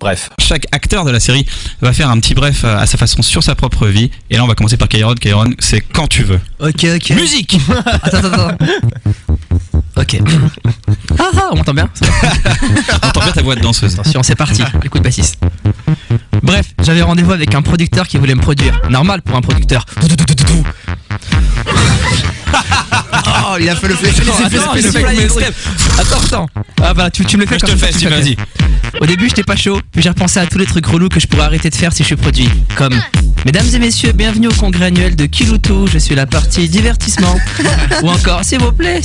Bref, chaque acteur de la série va faire un petit bref à sa façon sur sa propre vie. Et là, on va commencer par Kairon. Kairon, c'est quand tu veux. Ok. Musique. Attends. Ok. On m'entend bien? On entend bien ta voix de danseuse. Attention, c'est parti. Écoute, bassiste. Bref, j'avais rendez-vous avec un producteur qui voulait me produire. Normal pour un producteur. Oh, il a fait le fait. Attends. Ah bah tu me le fais. Je te le fais, si vas-y. Au début j'étais pas chaud, puis j'ai repensé à tous les trucs relous que je pourrais arrêter de faire si je suis produit. Comme: mesdames et messieurs, bienvenue au congrès annuel de Kiloutou, je suis la partie divertissement. Ou encore: s'il vous plaît,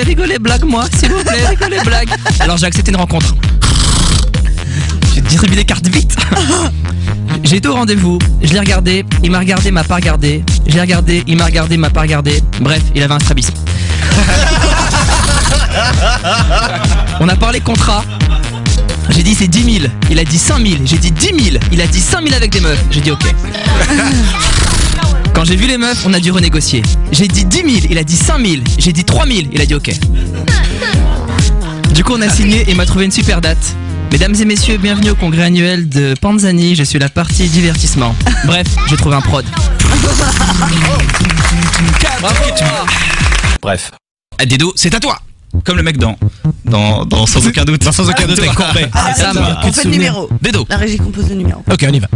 rigolez, blague moi, s'il vous plaît, rigolez, blague. Alors j'ai accepté une rencontre. J'ai distribué des cartes vite. J'ai été au rendez-vous, je l'ai regardé, il m'a regardé, m'a pas regardé. Je l'ai regardé, il m'a regardé, m'a pas regardé. Bref, il avait un strabisme. On a parlé contrat. J'ai dit c'est 10 000, il a dit 5 000. J'ai dit 10 000, il a dit 5 000 avec des meufs. J'ai dit ok. Quand j'ai vu les meufs, on a dû renégocier. J'ai dit 10 000, il a dit 5 000. J'ai dit 3 000, il a dit ok. Du coup on a signé et il m'a trouvé une super date. Mesdames et messieurs, bienvenue au congrès annuel de Panzani, je suis la partie divertissement. Bref, j'ai trouvé un prod. Bref. Dedo, c'est à toi. Comme le mec dans Sans aucun doute. Dans Sans aucun doute avec Courbet. On fait le numéro. Dedo. La régie compose le numéro. Ok, on y va.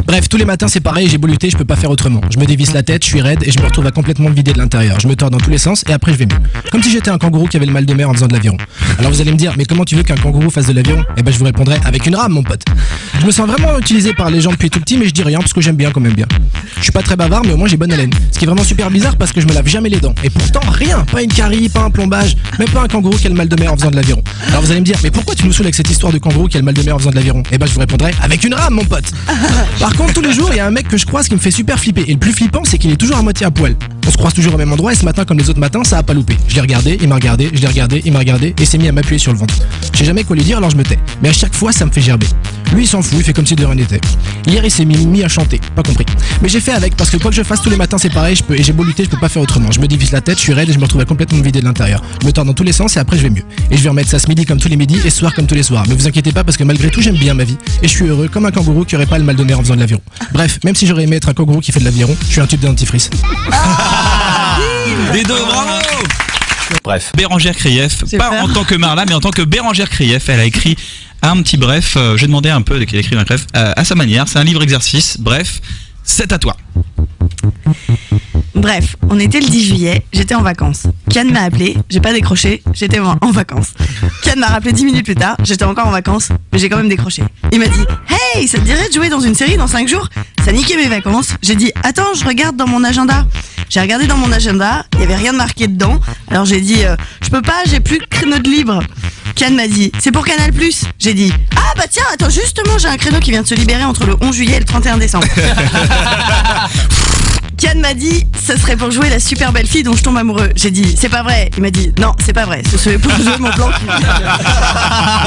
Bref, tous les matins c'est pareil, j'ai beau lutter, je peux pas faire autrement. Je me dévisse la tête, je suis raide et je me retrouve à complètement me vider de l'intérieur. Je me tords dans tous les sens et après je vais mieux. Comme si j'étais un kangourou qui avait le mal de mer en faisant de l'aviron. Alors vous allez me dire, mais comment tu veux qu'un kangourou fasse de l'aviron? Eh ben je vous répondrai avec une rame, mon pote. Je me sens vraiment utilisé par les gens depuis tout petit, mais je dis rien parce que j'aime bien quand même bien. Je suis pas très bavard, mais au moins j'ai bonne haleine. Ce qui est vraiment super bizarre parce que je me lave jamais les dents. Et pourtant rien, pas une carie, pas un plombage, même pas un kangourou qui a le mal de mer en faisant de l'aviron. Alors vous allez me dire, mais pourquoi tu nous saoules avec cette histoire de kangourou qui a le mal de mer en faisant de l'aviron? Eh ben je vous répondrai avec une rame, mon pote. Par contre tous les jours il y a un mec que je croise qui me fait super flipper. Et le plus flippant, c'est qu'il est toujours à moitié à poil. On se croise toujours au même endroit et ce matin, comme les autres matins, ça a pas loupé. Je l'ai regardé, il m'a regardé, je l'ai regardé, il m'a regardé et s'est mis à m'appuyer sur le ventre. Je sais jamais quoi lui dire, alors je me tais. Mais à chaque fois, ça me fait gerber. Lui, il s'en fout, il fait comme si de rien n'était. Hier, il s'est mis à chanter, pas compris. Mais j'ai fait avec parce que quoi que je fasse tous les matins, c'est pareil. Et j'ai beau lutter, je peux pas faire autrement. Je me divise la tête, je suis raide et je me retrouve complètement vidé de l'intérieur. Je me tords dans tous les sens et après je vais mieux. Et je vais remettre ça ce midi comme tous les midis et ce soir comme tous les soirs. Mais vous inquiétez pas parce que malgré tout, j'aime bien ma vie et je suis heureux comme un kangourou qui aurait pas le mal de mer en faisant de l'aviron. Bref, même si j'aurais aimé être un kangourou qui fait de l'aviron, je suis un type de dentifrice. Dedo, bravo. Bref, Bérangère Krief, pas en tant que Marla, mais en tant que Bérangère Krief, elle a écrit un petit bref. J'ai demandé un peu qu'elle écrive un bref à sa manière. C'est un livre exercice. Bref, c'est à toi. Bref, on était le 10 juillet, j'étais en vacances. Kian m'a appelé, j'ai pas décroché, j'étais en vacances. Kian m'a rappelé 10 minutes plus tard, j'étais encore en vacances, mais j'ai quand même décroché. Il m'a dit: hey, ça te dirait de jouer dans une série dans 5 jours? Ça niquait mes vacances. J'ai dit: attends, je regarde dans mon agenda. J'ai regardé dans mon agenda, il y avait rien de marqué dedans. Alors j'ai dit: je peux pas, j'ai plus de créneau de libre. Kian m'a dit: c'est pour Canal+. J'ai dit: ah bah tiens, attends, justement, j'ai un créneau qui vient de se libérer entre le 11 juillet et le 31 décembre. Kian m'a dit: ce serait pour jouer la super belle fille dont je tombe amoureux. J'ai dit: c'est pas vrai. Il m'a dit: non, c'est pas vrai, ce serait pour jouer mon plan cul.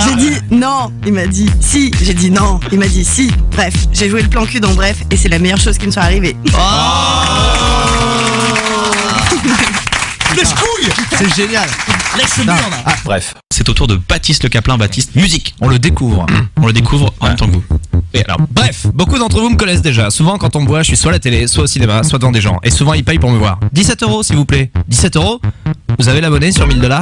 J'ai dit: non. Il m'a dit: si. J'ai dit: non. Il m'a dit: si. Bref, j'ai joué le plan cul dans Bref et c'est la meilleure chose qui me soit arrivée. Lèche couille. C'est génial. Lèche le mur là. Bref, c'est au tour de Baptiste Le Caplin. Baptiste, musique. On le découvre. On le découvre en même temps que vous. Et alors, bref, beaucoup d'entre vous me connaissent déjà. Souvent, quand on me voit, je suis soit à la télé, soit au cinéma, soit devant des gens. Et souvent, ils payent pour me voir. 17 €, s'il vous plaît. 17 €? Vous avez l'abonné sur 1000 $?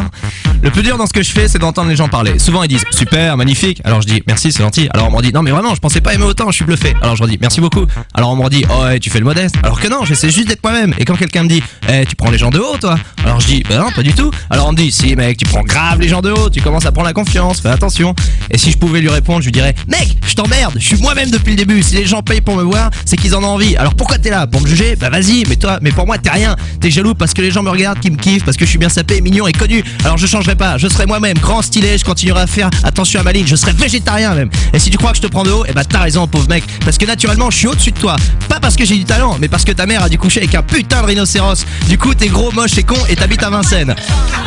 Le plus dur dans ce que je fais, c'est d'entendre les gens parler. Souvent, ils disent: super, magnifique. Alors je dis: merci, c'est gentil. Alors on me dit: non, mais vraiment, je pensais pas aimer autant, je suis bluffé. Alors je leur dis: merci beaucoup. Alors on me dit: oh, ouais, tu fais le modeste. Alors que non, j'essaie juste d'être moi-même. Et quand quelqu'un me dit: tu prends les gens de haut, toi? Alors je dis: bah non, pas du tout. Alors on me dit: si, mec, tu prends grave les gens de haut, tu commences à prendre la confiance, fais attention. Et si je pouvais lui répondre, je lui dirais: mec, je t'emmerde, je suis moi-même depuis le début. Si les gens payent pour me voir, c'est qu'ils en ont envie. Alors pourquoi t'es là? Pour me juger? Bah vas-y, mais pour moi, t'es rien. T'es jaloux parce que les gens me regardent, qui me kiffent, parce que je suis bien sapé, mignon et connu. Alors je changerai pas, je serai moi-même, grand, stylé, je continuerai à faire attention à ma ligne, je serai végétarien même. Et si tu crois que je te prends de haut, eh bah t'as raison, pauvre mec. Parce que naturellement, je suis au-dessus de toi. Pas parce que j'ai du talent, mais parce que ta mère a dû coucher avec un putain de rhinocéros. Du coup, t'es gros, moche et con et t'habites à Vincennes.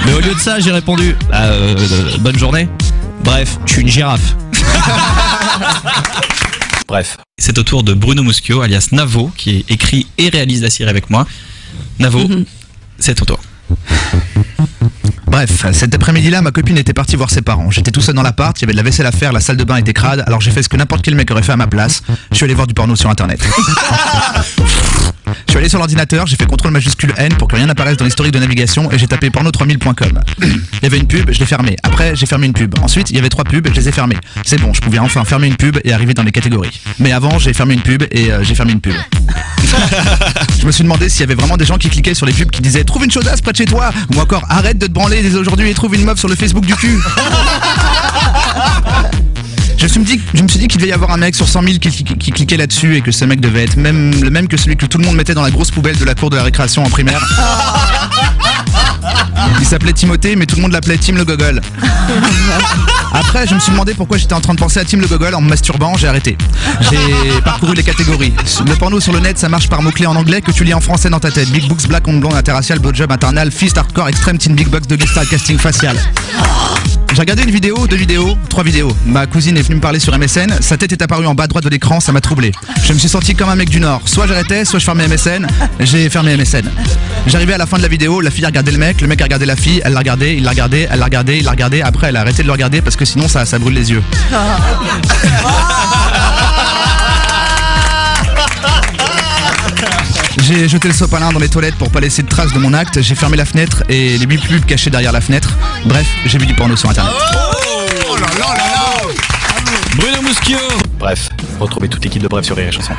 Mais au lieu de ça, j'ai répondu: bonne journée. Bref, je suis une girafe. Bref, c'est au tour de Bruno Muschio, alias Navo, qui écrit et réalise la série avec moi. Navo, c'est ton tour. Bref, cet après-midi-là, ma copine était partie voir ses parents. J'étais tout seul dans l'appart, il y avait de la vaisselle à faire, la salle de bain était crade, alors j'ai fait ce que n'importe quel mec aurait fait à ma place. Je suis allé voir du porno sur internet. Je suis allé sur l'ordinateur, j'ai fait CTRL majuscule N pour que rien n'apparaisse dans l'historique de navigation et j'ai tapé porno3000.com. Il y avait une pub, je l'ai fermée. Après, j'ai fermé une pub. Ensuite, il y avait 3 pubs, je les ai fermées. C'est bon, je pouvais enfin fermer une pub et arriver dans les catégories. Mais avant, j'ai fermé une pub et j'ai fermé une pub. Je me suis demandé s'il y avait vraiment des gens qui cliquaient sur les pubs qui disaient trouve une chaudasse près de chez toi ou encore arrête de te branler dès aujourd'hui et trouve une meuf sur le Facebook du cul. Je me suis dit qu'il devait y avoir un mec sur 100 000 qui cliquait là-dessus et que ce mec devait être le même que celui que tout le monde mettait dans la grosse poubelle de la cour de la récréation en primaire. Il s'appelait Timothée, mais tout le monde l'appelait Tim le Gogol. Après, je me suis demandé pourquoi j'étais en train de penser à Tim le Gogol en me masturbant, j'ai arrêté. J'ai parcouru les catégories. Le porno sur le net, ça marche par mots-clés en anglais que tu lis en français dans ta tête. Big Books, Black, on blonde, interracial, blowjob, internal, fist, hardcore, extreme, teen, big box, doggy style, casting facial. J'ai regardé une vidéo, 2 vidéos, 3 vidéos. Ma cousine est venue me parler sur MSN, sa tête est apparue en bas à droite de l'écran, ça m'a troublé. Je me suis senti comme un mec du Nord. Soit j'arrêtais, soit je fermais MSN. J'ai fermé MSN. J'arrivais à la fin de la vidéo, la fille a regardé le mec a regardé la fille, elle l'a regardé, il l'a regardé, elle l'a regardé, il l'a regardé. Après, elle a arrêté de le regarder parce que sinon ça brûle les yeux. J'ai jeté le sopalin dans les toilettes pour pas laisser de traces de mon acte. J'ai fermé la fenêtre et les 8 pubs cachées derrière la fenêtre. Bref, j'ai vu du porno sur internet. Bruno Muschio. Bref, retrouvez toute l'équipe de Bref sur Rire et Chanson.